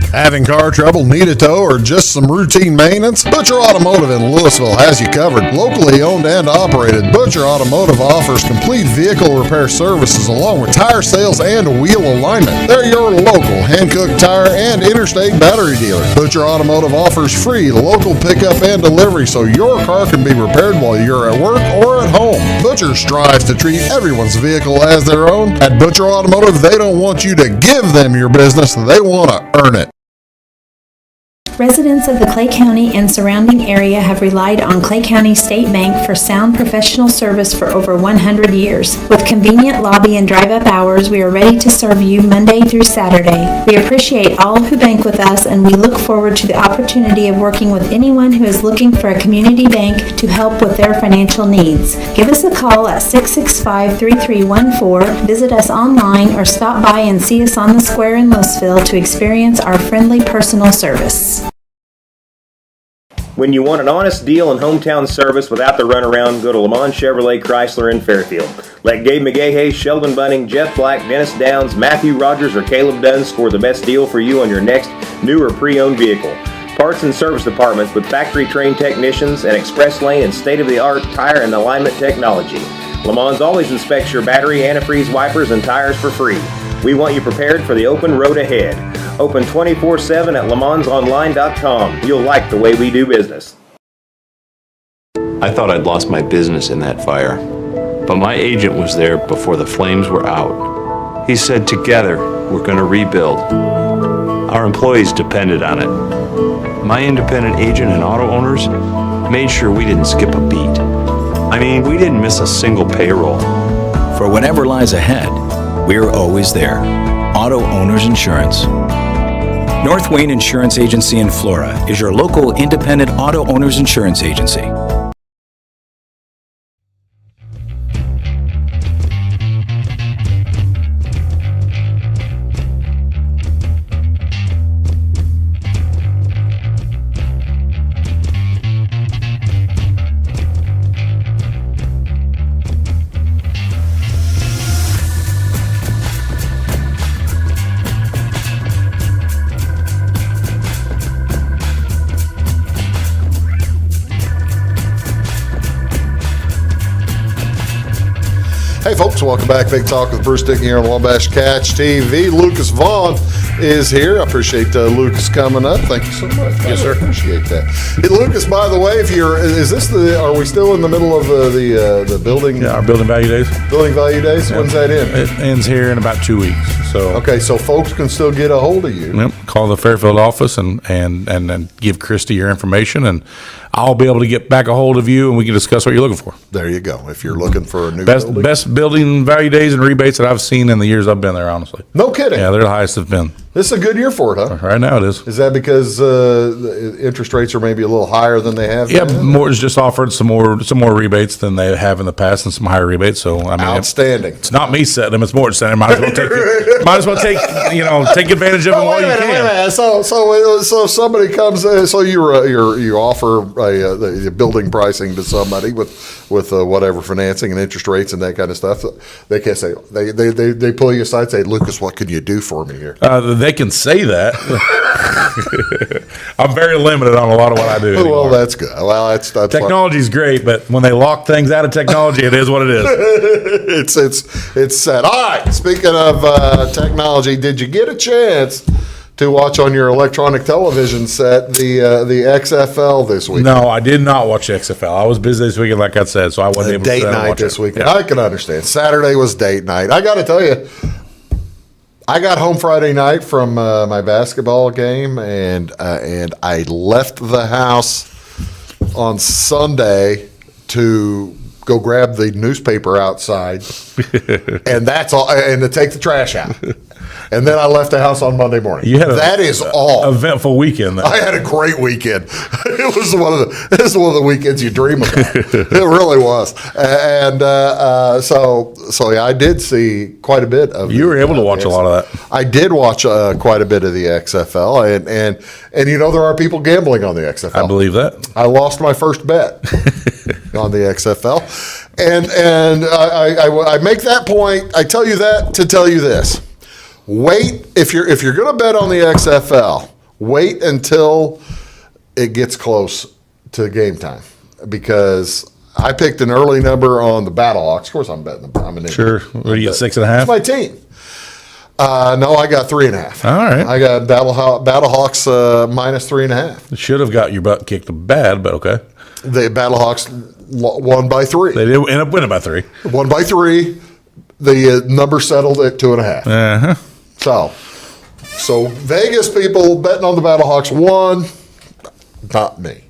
Having car trouble, need a tow, or just some routine maintenance? Butcher Automotive in Louisville has you covered. Locally owned and operated, Butcher Automotive offers complete vehicle repair services along with tire sales and wheel alignment. They're your local Hankook tire and interstate battery dealer. Butcher Automotive offers free local pickup and delivery so your car can be repaired while you're at work or at home. Butcher strives to treat everyone's vehicle as their own. At Butcher Automotive, they don't want you to give them your business, they want to earn it. Residents of the Clay County and surrounding area have relied on Clay County State Bank for sound professional service for over 100 years. With convenient lobby and drive-up hours, we are ready to serve you Monday through Saturday. We appreciate all who bank with us, and we look forward to the opportunity of working with anyone who is looking for a community bank to help with their financial needs. Give us a call at 665-3314, visit us online, or stop by and see us on the square in Louisville to experience our friendly personal service. When you want an honest deal and hometown service without the runaround, go to Lamont Chevrolet Chrysler in Fairfield. Let Gabe McGahey, Sheldon Bunning, Jeff Black, Dennis Downs, Matthew Rogers, or Caleb Dunn score the best deal for you on your next new or pre-owned vehicle. Parts and service departments with factory-trained technicians and express lane and state-of-the-art tire and alignment technology. Lamont always inspects your battery, antifreeze, wipers, and tires for free. We want you prepared for the open road ahead. Open 24/7 at LeMansOnline.com. You'll like the way we do business. I thought I'd lost my business in that fire, but my agent was there before the flames were out. He said, together, we're going to rebuild. Our employees depended on it. My independent agent and auto owners made sure we didn't skip a beat. I mean, we didn't miss a single payroll. For whatever lies ahead, we're always there. Auto Owners Insurance. North Wayne Insurance Agency in Flora is your local independent auto owners insurance agency. Hey, folks, welcome back. Big Talk with Bruce Dickey here on Wabash Catch TV. Lucas Vaughan is here. I appreciate Lucas coming up. Thank you so much. Yes, sir. Appreciate that. Hey, Lucas, by the way, are we still in the middle of the building? Yeah, our building value days. Building value days? Yeah. When's that end? It ends here in about 2 weeks. So Okay, so folks can still get a hold of you. Yep, call the Fairfield office and give Christy your information, and I'll be able to get back a hold of you, and we can discuss what you're looking for. There you go. If you're looking for a new building. Best building value days and rebates that I've seen in the years I've been there, honestly. No kidding. Yeah, they're the highest they've been. This is a good year for it, huh? Right now it is. Is that because the interest rates are maybe a little higher than they have Yeah, been? more is just offered some more rebates than they have in the past, and some higher rebates. So I mean, Outstanding. It's not me setting them; it's more setting them. Might as well take take advantage of them while you Wait a can. minute. So somebody comes. So you offer the building pricing to somebody with whatever financing and interest rates and that kind of stuff. They can't say they pull you aside and say, Lucas, what can you do for me here? They can say that. I'm very limited on a lot of what I do. Well, anymore. that's good. Well, that's Technology's great, but when they lock things out of technology, it is what it is. it's set. All right. Speaking of technology, did you get a chance to watch on your electronic television set the XFL this week? No, I did not watch XFL. I was busy this weekend, like I said, so I wasn't able to date sit down and night watch this it. weekend. Yeah. I can understand. Saturday was date night. I got to tell you, I got home Friday night from my basketball game, and I left the house on Sunday to go grab the newspaper outside, and that's all, and to take the trash out. And then I left the house on Monday morning. That is all. Eventful weekend. Then. I had a great weekend. It was one of the weekends you dream about. It really was. And so yeah, I did see quite a bit of. You were able to watch a lot of that. I did watch quite a bit of the XFL, and there are people gambling on the XFL. I believe that. I lost my first bet on the XFL, and I make that point. I tell you that to tell you this. Wait, if you're going to bet on the XFL, wait until it gets close to game time, because I picked an early number on the Battlehawks. Of course, I'm betting them. I'm an idiot. Sure. What do you get, 6.5? It's my team. No, I got 3.5. All right. I got Battlehawks minus 3.5. Should have got your butt kicked bad, but okay. The Battlehawks won by 3. They did end up winning by 3. Won by 3. The number settled at 2.5. Uh-huh. So Vegas people betting on the Battlehawks won, not me.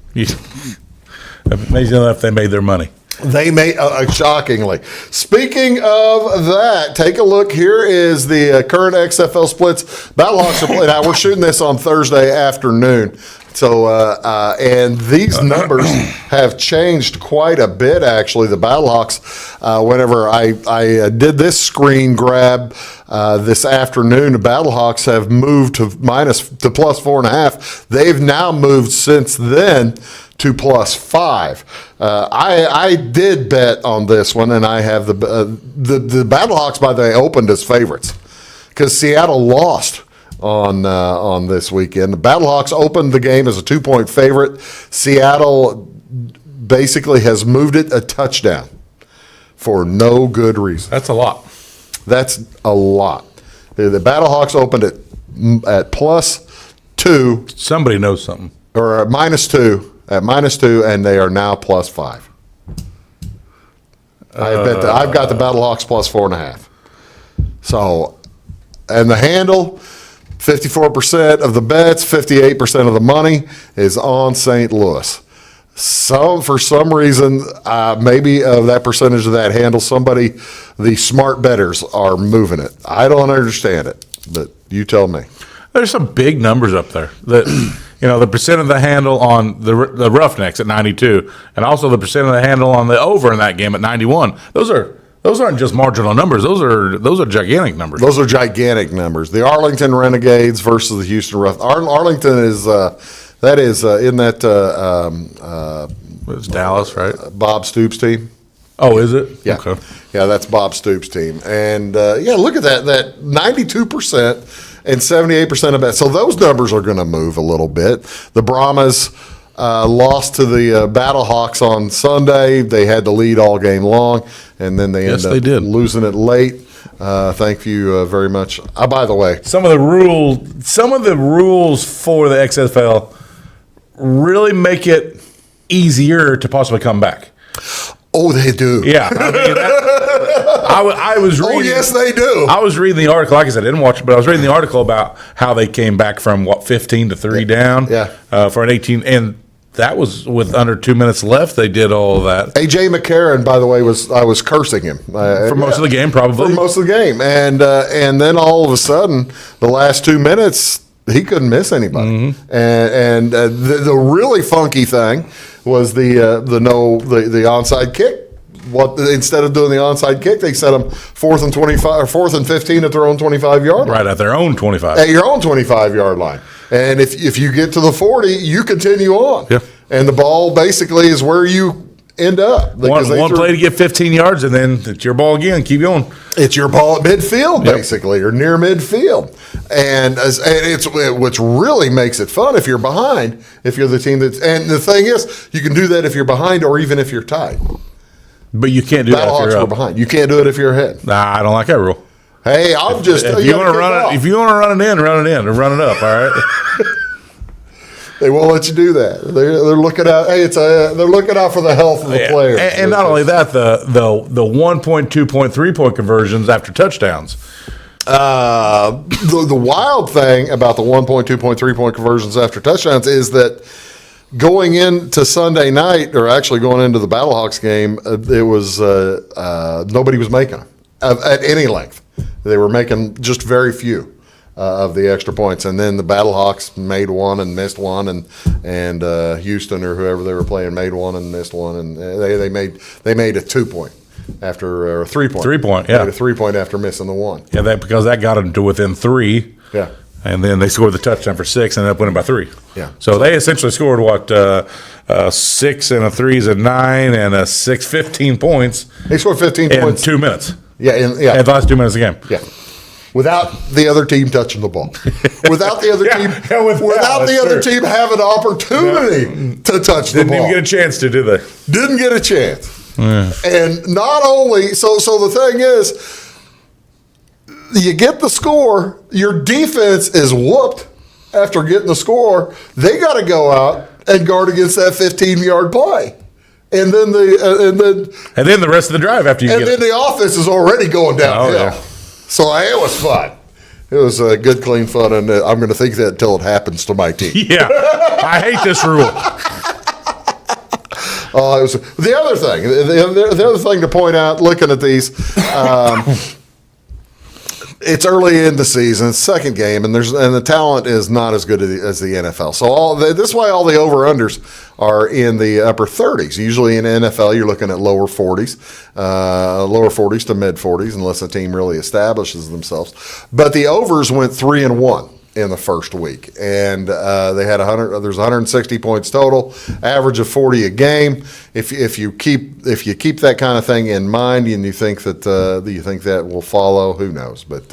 Amazing enough, they made their money. They made shockingly. Speaking of that, take a look. Here is the current XFL splits. Battlehawks are playing. Now we're shooting this on Thursday afternoon. So and these numbers have changed quite a bit. Actually, the Battlehawks. Whenever I did this screen grab this afternoon, the Battlehawks have moved to plus 4.5. They've now moved since then to plus 5. I did bet on this one, and I have the Battlehawks, by the way, opened as favorites because Seattle lost on this weekend. The Battlehawks opened the game as a 2-point favorite. Seattle basically has moved it a touchdown for no good reason. That's a lot. That's a lot. The Battlehawks opened at plus 2. Somebody knows something. Or at minus 2. At minus 2, and they are now plus 5. I've got the Battlehawks plus 4.5. So, and the handle, 54% of the bets, 58% of the money is on St. Louis. For some reason, maybe of that percentage of that handle, the smart bettors are moving it. I don't understand it, but you tell me. There's some big numbers up there that, the percent of the handle on the Roughnecks at 92, and also the percent of the handle on the over in that game at 91. Those aren't just marginal numbers. Those are gigantic numbers. Those are gigantic numbers. The Arlington Renegades versus the Houston Rough. Arlington is in that. It's Dallas, right? Bob Stoops' team. Oh, is it? Yeah. Okay. Yeah, that's Bob Stoops' team. And look at that 92% and 78% of bets. So those numbers are going to move a little bit. The Brahmas lost to the Battlehawks on Sunday. They had the lead all game long, and then they ended up losing it late. Thank you very much. By the way, some of the rules for the XFL really make it easier to possibly come back. Oh, they do. Yeah, I mean, I was reading. Oh, yes, they do. I was reading the article. Like I said, I didn't watch it, but I was reading the article about how they came back from 15 to 3 down. For an 18, and that was with under 2 minutes left. They did all of that. AJ McCarron, by the way, I was cursing him for most of the game, probably for most of the game, and then all of a sudden, the last 2 minutes, he couldn't miss anybody. Mm-hmm. And the really funky thing was the onside kick. Instead of doing the onside kick, they set them 4th and 25 or 4th and 15 at their own 25-yard line. Right at their own 25. At your own 25-yard line. And if you get to the 40, you continue on. Yeah. And the ball basically is where you end up. One play to get 15 yards, and then it's your ball again. Keep going. It's your ball at midfield, basically, or near midfield. And it's which really makes it fun if you're behind, if you're the team that's – and the thing is, you can do that if you're behind or even if you're tied. But you can't do that if Battlehawks you're were up. behind. You can't do it if you're ahead. Nah, I don't like that rule. Hey, I'm just – If you want to run it, if you want to run it in, run it in, or run it up, all right? They won't let you do that. They're looking out. Hey, they're looking out for the health of the players. And not only that, the 1 point, 2 point, 3 point conversions after touchdowns. The wild thing about the 1 point, 2 point, 3 point conversions after touchdowns is that going into Sunday night, or actually going into the Battlehawks game, it was nobody was making them at any length. They were making just very few of the extra points, and then the Battlehawks made one and missed one, and Houston or whoever they were playing made one and missed one, and they made a 2 point after or a 3 point. 3 point, yeah. Made a 3 point after missing the one. Yeah, because that got them to within 3. Yeah. And then they scored the touchdown for 6 and ended up winning by 3. Yeah. So they essentially scored 6 and a 3 is a 9 and a 6, 15 points. They scored 15 in points 2 minutes. Yeah, in the last 2 minutes of the game. Yeah. Without the other team touching the ball, without the other team, without the other team having an opportunity to touch the ball, didn't even get a chance to, did they? Didn't get a chance. And not only so the thing is, you get the score, your defense is whooped after getting the score. They got to go out and guard against that 15-yard play. And then the rest of the drive after you get it. And then the offense is already going downhill. Oh, yeah. So it was fun. It was good, clean fun, and I'm going to think that until it happens to my team. Yeah, I hate this rule. It was the other thing. The other thing to point out, looking at these, it's early in the season, it's second game, and the talent is not as good as the NFL. So this is why all the over-unders are in the upper 30s. Usually in NFL, you're looking at lower 40s to mid 40s, unless a team really establishes themselves. But the overs went 3-1 in the first week, and they had 100. There's 160 points total, average of 40 a game. If you keep that kind of thing in mind, and you think that will follow, who knows? But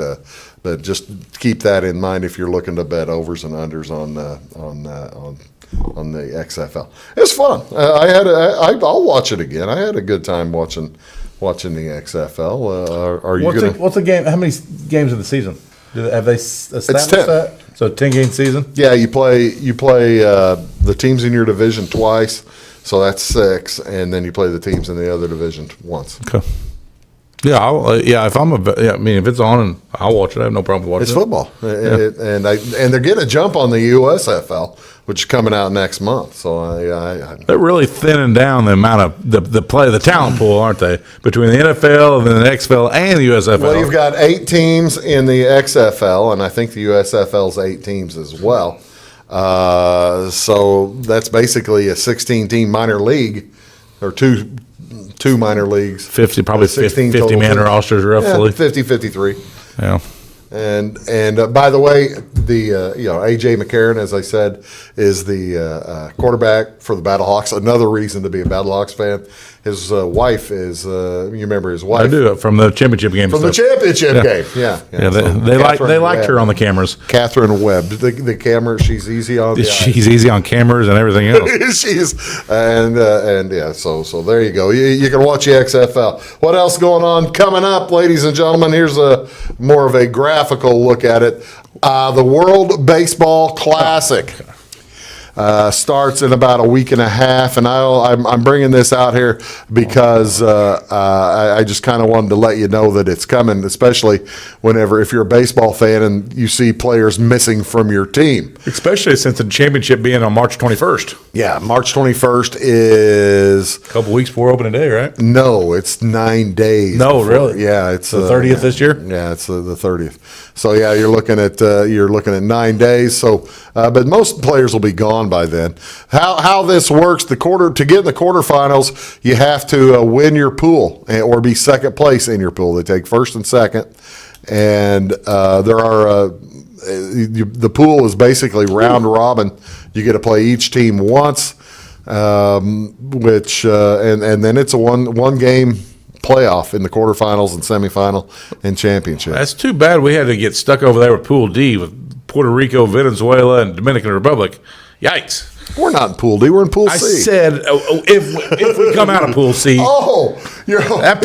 just keep that in mind if you're looking to bet overs and unders on the XFL. It's fun. I'll watch it again. I had a good time watching the XFL. What's the game? How many games of the season? Have they established It's 10. that? So 10-game season? Yeah, you play the teams in your division twice, so that's 6, and then you play the teams in the other division once. Okay. Yeah, if if it's on, and I'll watch it. I have no problem watching it. It's football, and they're getting a jump on the USFL, which is coming out next month. So they're really thinning down the amount of the talent pool, aren't they? Between the NFL and the XFL and the USFL. Well, you've got 8 teams in the XFL, and I think the USFL's 8 teams as well. So that's basically a 16-team minor league, or two minor leagues. 50 man rosters roughly. 50, 53. Yeah. And by the way, the AJ McCarron, as I said, is the quarterback for the Battlehawks. Another reason to be a Battlehawks fan. His wife is, you remember his wife? I do, from the championship game. From the championship game, yeah. They liked her on the cameras. Catherine Webb, the camera, she's easy on the She's easy on cameras and everything else. she is, and yeah, so there you go. You can watch the XFL. What else going on coming up, ladies and gentlemen? Here's a more of a graphical look at it. The World Baseball Classic starts in about a week and a half, and I'm bringing this out here because I just kind of wanted to let you know that it's coming, especially if you're a baseball fan and you see players missing from your team. Especially since the championship being on March 21st. Yeah, March 21st is... A couple weeks before opening day, right? No, it's 9 days. No, before. really? Yeah, it's the 30th this year? Yeah, it's the 30th. So, yeah, you're looking at 9 days. So, but most players will be gone by then. How this works, to get in the quarterfinals, you have to win your pool or be second place in your pool. They take first and second, and there are the pool is basically round robin. You get to play each team once, which and then it's a one game playoff in the quarterfinals and semifinal and championship. That's too bad we had to get stuck over there with Pool D with Puerto Rico, Venezuela, and Dominican Republic. Yikes. We're not in Pool D. We're in Pool C. I said if we come out of Pool C. Oh, I've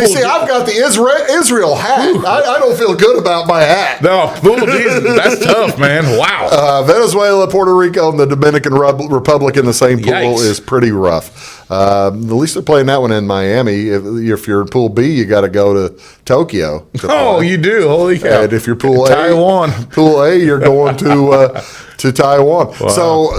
got the Israel hat. I don't feel good about my hat. No, Pool D, that's tough, man. Wow. Venezuela, Puerto Rico, and the Dominican Republic in the same pool Yikes. is pretty rough. At least they're playing that one in Miami. If you're in Pool B, you got to go to Tokyo. You do. Holy cow. And if you're Pool A, Taiwan. Pool A, you're going to Taiwan. Wow.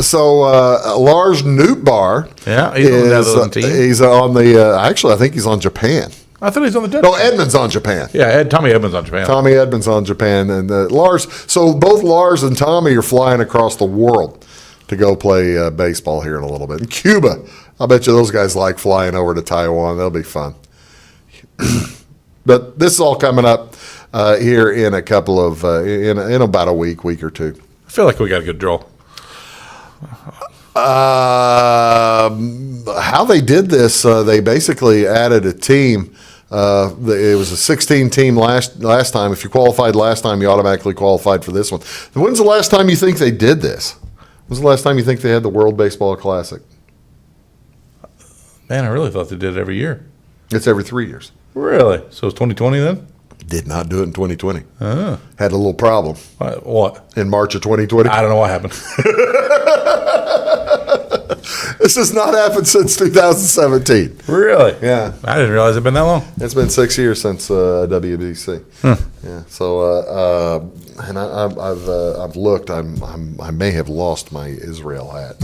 So Lars Nootbaar, yeah, he's on the Netherlands team. He's on the. Actually, I think he's on Japan. I thought he's on the Dutch. No, Edmund's on Japan. Yeah, Tommy Edmund's on Japan. Tommy Edmund's on Japan, and Lars. So both Lars and Tommy are flying across the world to go play baseball here in a little bit. In Cuba, I bet you those guys like flying over to Taiwan. That'll be fun. But this is all coming up here in a couple of in about a week or two. I feel like we got a good draw. How they did this, they basically added a team. It was a 16 team last time. If you qualified last time, you automatically qualified for this one. When's the last time you think they did this? When's the last time you think they had the World Baseball Classic? Man, I really thought they did it every year. It's every 3 years. Really? So it's 2020 then? Did not do it in 2020. Oh. Had a little problem. What? In March of 2020. I don't know what happened. This has not happened since 2017. Really? Yeah. I didn't realize it'd been that long. It's been 6 years since WBC. Yeah. So, and I've looked. I may have lost my Israel hat.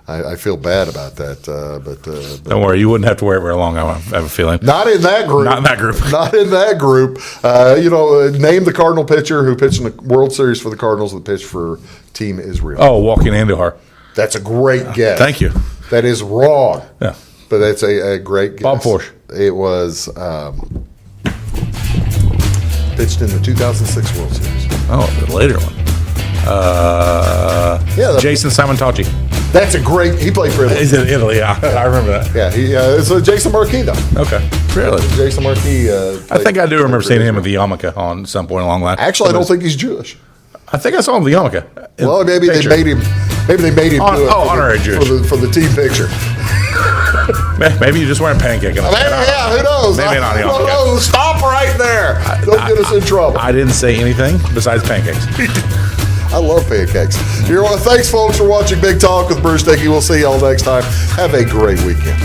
I feel bad about that, but don't worry, you wouldn't have to wear it very long. I have a feeling. Not in that group. Not in that group. Not in that group. Name the Cardinal pitcher who pitched in the World Series for the Cardinals that pitched for Team Israel. Oh, Walking Andahar. That's a great guess. Thank you. That is wrong. Yeah, but that's a great guess. Bob Forsch. It was pitched in the 2006 World Series. Oh, the later one. Jason Simontachi. That's a great. He played for Italy. He's in Italy. Yeah, I remember that. Yeah, it's Jason Marquis though. Okay, really? Jason Marquis. I think I do remember seeing him at the yarmulke on some point along the line. Actually, I don't think he's Jewish. I think I saw him at the yarmulke. Well, maybe they made him. Maybe they made him do it honorary Jewish for the team picture. Maybe you're just wearing pancake. Yeah, who knows? Maybe not. Oh, stop right there! Don't get us in trouble. I didn't say anything besides pancakes. I love pancakes. Thanks, folks, for watching Big Talk with Bruce Dickey. We'll see y'all next time. Have a great weekend.